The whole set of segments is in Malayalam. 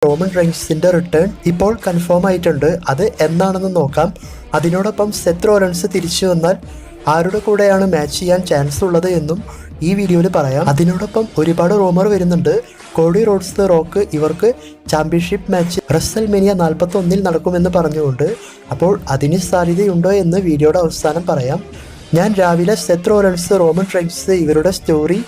റോമൻ റെയിൻസിന്റെ റിട്ടേൺ ഇപ്പോൾ കൺഫേം ആയിട്ടുണ്ട്. അത് എന്നാണെന്ന് നോക്കാം. അതിനോടൊപ്പം സെത്ത് റോളൻസ് തിരിച്ചു വന്നാൽ ആരുടെ കൂടെയാണ് മാച്ച് ചെയ്യാൻ ചാൻസ് ഉള്ളത് എന്നും ഈ വീഡിയോയിൽ പറയാം. അതിനോടൊപ്പം ഒരുപാട് റൂമർ വരുന്നുണ്ട്. കോഡി റോഡ്സ്, റോക്ക് ഇവർക്ക് ചാമ്പ്യൻഷിപ്പ് മാച്ച് റെസൽമേനിയ 41 നടക്കുമെന്ന് പറഞ്ഞുകൊണ്ട്. അപ്പോൾ അതിന് സാധ്യതയുണ്ടോ എന്ന് വീഡിയോയുടെ അവസാനം പറയാം. ഞാൻ രാവിലെ സെത്ത് റോളൻസ്, റോമൻ റെയിൻസ് ഇവരുടെ സ്റ്റോറി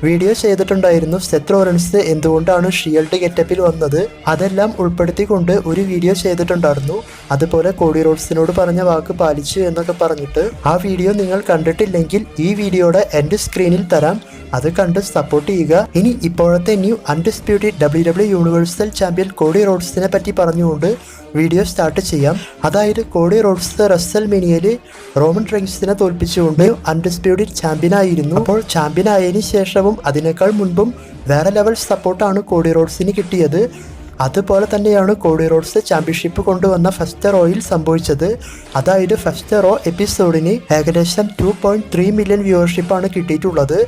വീഡിയോ ചെയ്തിട്ടുണ്ടായിരുന്നു. സെത്ത് റോളൻസ് എന്തുകൊണ്ടാണ് ഷീൽഡ് ഗെറ്റപ്പിൽ വന്നത് അതെല്ലാം ഉൾപ്പെടുത്തിക്കൊണ്ട് ഒരു വീഡിയോ ചെയ്തിട്ടുണ്ടായിരുന്നു. അതുപോലെ കോഡി റോഡ്സിനോട് പറഞ്ഞ വാക്ക് പാലിച്ചു എന്നൊക്കെ പറഞ്ഞിട്ട് ആ വീഡിയോ നിങ്ങൾ കണ്ടിട്ടില്ലെങ്കിൽ ഈ വീഡിയോയുടെ എൻഡ് സ്ക്രീനിൽ തരാം. അത് കണ്ട് സപ്പോർട്ട് ചെയ്യുക. ഇനി ഇപ്പോഴത്തെ new undisputed WWE universal champion Cody റോഡ്സിനെ പറ്റി പറഞ്ഞുകൊണ്ട് വീഡിയോ സ്റ്റാർട്ട് ചെയ്യാം. അതായത് കോഡി റോഡ്സ് റെസൽമേനിയയിൽ റോമൻ റെയിൻസിനെ തോൽപ്പിച്ചുകൊണ്ട് അൺഡിസ്പ്യൂട്ടഡ് ചാമ്പ്യൻ ആയിരുന്നു. അപ്പോൾ ചാമ്പ്യൻ ആയതിനു ശേഷവും അതിനേക്കാൾ മുൻപും വേറെ ലെവൽ സപ്പോർട്ടാണ് കോഡി റോഡ്സിന് കിട്ടിയത്. അതുപോലെ തന്നെയാണ് കോഡി റോഡ്സ് ചാമ്പ്യൻഷിപ്പ് കൊണ്ടുവന്ന ഫസ്റ്റ് റോയിൽ സംഭവിച്ചത്. അതായത് ഫസ്റ്റ് റോ എപ്പിസോഡിന് ഏകദേശം 2.3 മില്യൺ വ്യൂവർഷിപ്പാണ് കിട്ടിയിട്ടുള്ളത്.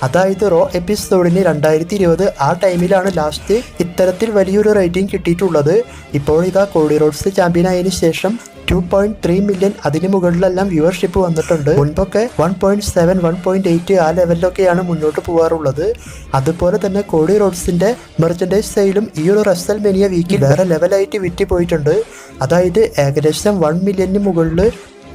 അതായത് റോ എപ്പിസോഡിന് 2020 ആ ടൈമിലാണ് ലാസ്റ്റ് ഇത്തരത്തിൽ വലിയൊരു റേറ്റിംഗ് കിട്ടിയിട്ടുള്ളത്. ഇപ്പോൾ ഇതാ കോഡി റോഡ്സ് ചാമ്പ്യൻ ആയതിനു ശേഷം 2.3 മില്യൺ അതിന് മുകളിലെല്ലാം വ്യൂവർഷിപ്പ് വന്നിട്ടുണ്ട്. മുൻപൊക്കെ 1.7, 1.8 ആ ലെവലിലൊക്കെയാണ് മുന്നോട്ട് പോകാറുള്ളത്. അതുപോലെ തന്നെ കോഡി റോഡ്സിന്റെ മെർച്ചൻഡൈസ് സെയിലും ഈ ഒരു റെസൽമേനിയ വീക്കിൽ വേറെ ലെവലായിട്ട് വിറ്റ് പോയിട്ടുണ്ട്. അതായത് ഏകദേശം 1 മില്യണിന് മുകളിൽ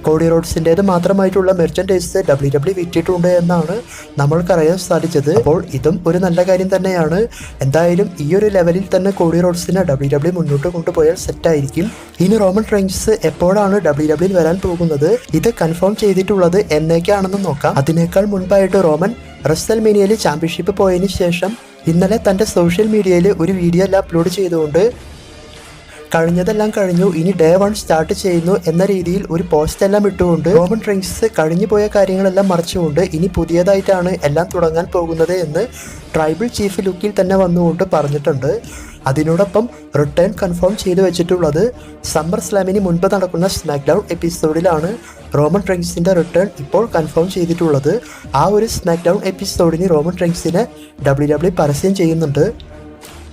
കോഡി റോഡ്സിൻ്റേത് മാത്രമായിട്ടുള്ള മെർച്ചൻഡൈസ് WWE വിറ്റിട്ടുണ്ട് എന്നാണ് നമ്മൾക്കറിയാൻ സാധിച്ചത്. അപ്പോൾ ഇതും ഒരു നല്ല കാര്യം തന്നെയാണ്. എന്തായാലും ഈ ഒരു ലെവലിൽ തന്നെ കോഡി റോഡ്സിനെ WWE മുന്നോട്ട് കൊണ്ടുപോയാൽ സെറ്റായിരിക്കും. ഇനി റോമൻ റെയിൻസ് എപ്പോഴാണ് WWE വരാൻ പോകുന്നത് ഇത് കൺഫേം ചെയ്തിട്ടുള്ളത് എന്നേക്കാണെന്ന് നോക്കാം. അതിനേക്കാൾ മുൻപായിട്ട് റോമൻ റെസൽമേനിയയിൽ ചാമ്പ്യൻഷിപ്പ് പോയതിനു ശേഷം ഇന്നലെ തൻ്റെ സോഷ്യൽ മീഡിയയിൽ ഒരു വീഡിയോ എല്ലാം അപ്ലോഡ് ചെയ്തുകൊണ്ട് കഴിഞ്ഞതെല്ലാം കഴിഞ്ഞു, ഇനി ഡേ 1 സ്റ്റാർട്ട് ചെയ്യുന്നു എന്ന രീതിയിൽ ഒരു പോസ്റ്റ് എല്ലാം ഇട്ടുകൊണ്ട് റോമൻ റെയിൻസ് കഴിഞ്ഞു പോയ കാര്യങ്ങളെല്ലാം മറച്ചുകൊണ്ട് ഇനി പുതിയതായിട്ടാണ് എല്ലാം തുടങ്ങാൻ പോകുന്നത് എന്ന് ട്രൈബൽ ചീഫ് ലുക്കിൽ തന്നെ വന്നുകൊണ്ട് പറഞ്ഞിട്ടുണ്ട്. അതിനോടൊപ്പം റിട്ടേൺ കൺഫേം ചെയ്തു വെച്ചിട്ടുള്ളത് സമ്മർ സ്ലാമിന് മുൻപ് നടക്കുന്ന സ്മാക്ക് ഡൗൺ എപ്പിസോഡിലാണ് റോമൻ റെയിൻസിൻ്റെ റിട്ടേൺ ഇപ്പോൾ കൺഫേം ചെയ്തിട്ടുള്ളത്. ആ ഒരു സ്മാക്ക് ഡൗൺ എപ്പിസോഡിന് റോമൻ റെയിൻസിനെ WWE പരസ്യം ചെയ്യുന്നുണ്ട്.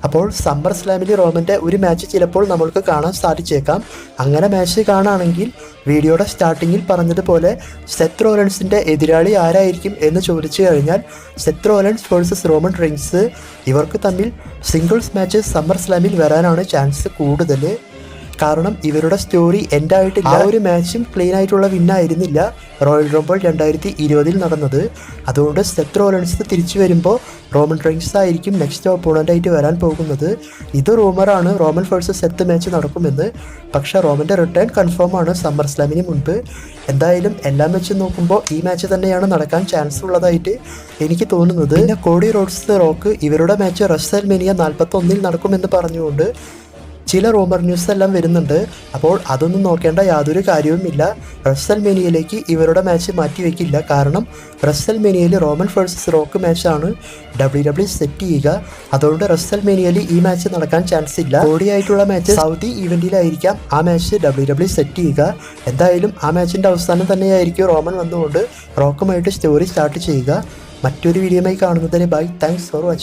അപ്പോൾ സമ്മർ സ്ലാമിൽ റോമൻ്റെ ഒരു മാച്ച് ചിലപ്പോൾ നമ്മൾക്ക് കാണാൻ സാധിച്ചേക്കാം. അങ്ങനെ മാച്ച് കാണുകയാണെങ്കിൽ വീഡിയോയുടെ സ്റ്റാർട്ടിങ്ങിൽ പറഞ്ഞതുപോലെ സെത്ത് റോളൻസിൻ്റെ എതിരാളി ആരായിരിക്കും എന്ന് ചോദിച്ചു കഴിഞ്ഞാൽ Seth Rollins versus Roman Reigns ഇവർക്ക് തമ്മിൽ സിംഗിൾസ് മാച്ച് സമ്മർ സ്ലാമിൽ വരാനാണ് ചാൻസ് കൂടുതൽ. കാരണം ഇവരുടെ സ്റ്റോറി എൻഡ് ആയിട്ടില്ല. ആ ഒരു മാച്ചും ക്ലീൻ ആയിട്ടുള്ള വിന്നായിരുന്നില്ല റോയൽ റംബിൾ 2020 നടന്നത്. അതുകൊണ്ട് സെത്ത് റോളൻസ് തിരിച്ചു വരുമ്പോൾ റോമൻ റെയിൻസ് ആയിരിക്കും നെക്സ്റ്റ് ഓപ്പോണൻ്റ് ആയിട്ട് വരാൻ പോകുന്നത്. ഇത് റൂമറാണ് റോമൻ വേഴ്സസ് സെത്ത് മാച്ച് നടക്കുമെന്ന്. പക്ഷേ റോമൻ്റെ റിട്ടേൺ കൺഫേം ആണ് സമ്മർ സ്ലാമിന് മുൻപ്. എന്തായാലും എല്ലാം വെച്ച് നോക്കുമ്പോൾ ഈ മാച്ച് തന്നെയാണ് നടക്കാൻ ചാൻസ് ഉള്ളതായിട്ട് എനിക്ക് തോന്നുന്നത്. പിന്നെ കോഡി റോഡ്സ്, റോക്ക് ഇവരുടെ മാച്ച് റെസൽമേനിയ 41 നടക്കുമെന്ന് പറഞ്ഞുകൊണ്ട് ചില റൂമർ ന്യൂസ് എല്ലാം വരുന്നുണ്ട്. അപ്പോൾ അതൊന്നും നോക്കേണ്ട യാതൊരു കാര്യവുമില്ല. റെസൽമേനിയയിലേക്ക് ഇവരുടെ മാച്ച് മാറ്റിവെക്കില്ല. കാരണം റെസൽമേനിയയിൽ റോമൻ വേഴ്സസ് റോക്ക് മാച്ചാണ് WWE സെറ്റ് ചെയ്യുക. അതുകൊണ്ട് റെസൽമേനിയയിൽ ഈ മാച്ച് നടക്കാൻ ചാൻസ് ഇല്ല. കോഡിയായിട്ടുള്ള മാച്ച് സൗദി ഈവൻറ്റിലായിരിക്കാം ആ മാച്ച് WWE സെറ്റ് ചെയ്യുക. എന്തായാലും ആ മാച്ചിൻ്റെ അവസാനം തന്നെയായിരിക്കും റോമൻ വന്നുകൊണ്ട് റോക്കുമായിട്ട് സ്റ്റോറി സ്റ്റാർട്ട് ചെയ്യുക. മറ്റൊരു വീഡിയോയുമായി കാണുന്നതിന് ബൈ. Thanks for watching.